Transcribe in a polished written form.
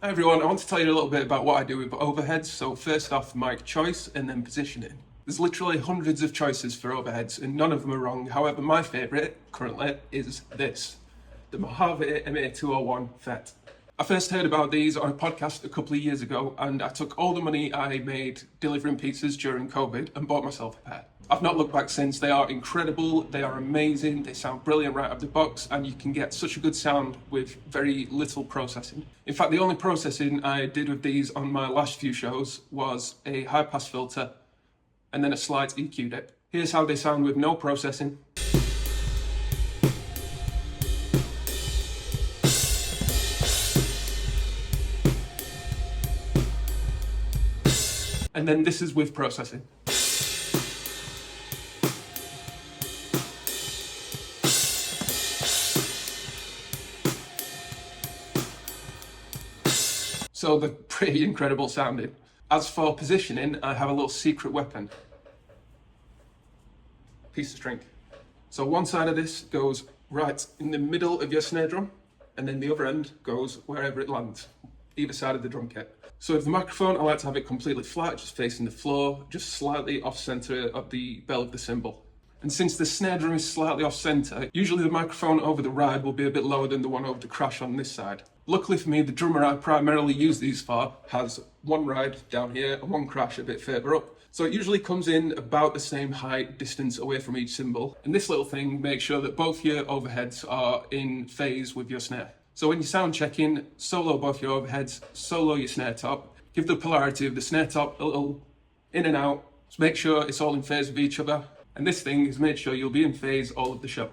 Hi everyone, I want to tell you a little bit about what I do with overheads. So first off, mic choice and then positioning. There's literally hundreds of choices for overheads and none of them are wrong. However, my favourite currently is this, the Mojave MA-201 FET. I first heard about these on a podcast a couple of years ago and I took all the money I made delivering pizzas during COVID and bought myself a pair. I've not looked back since. They are incredible, they are amazing, they sound brilliant right out of the box, and you can get such a good sound with very little processing. In fact, the only processing I did with these on my last few shows was a high pass filter and then a slight EQ dip. Here's how they sound with no processing. And then this is with processing. So they're pretty incredible sounding. As for positioning, I have a little secret weapon. Piece of string. So one side of this goes right in the middle of your snare drum, and then the other end goes wherever it lands, either side of the drum kit. So with the microphone, I like to have it completely flat, just facing the floor, just slightly off center of the bell of the cymbal. And since the snare drum is slightly off center, usually the microphone over the ride will be a bit lower than the one over the crash on this side. Luckily for me, the drummer I primarily use these for has one ride down here and one crash a bit further up. So it usually comes in about the same height distance away from each cymbal. And this little thing makes sure that both your overheads are in phase with your snare. So when you're sound checking, solo both your overheads, solo your snare top, give the polarity of the snare top a little in and out, to make sure it's all in phase with each other. And this thing has made sure you'll be in phase all of the show.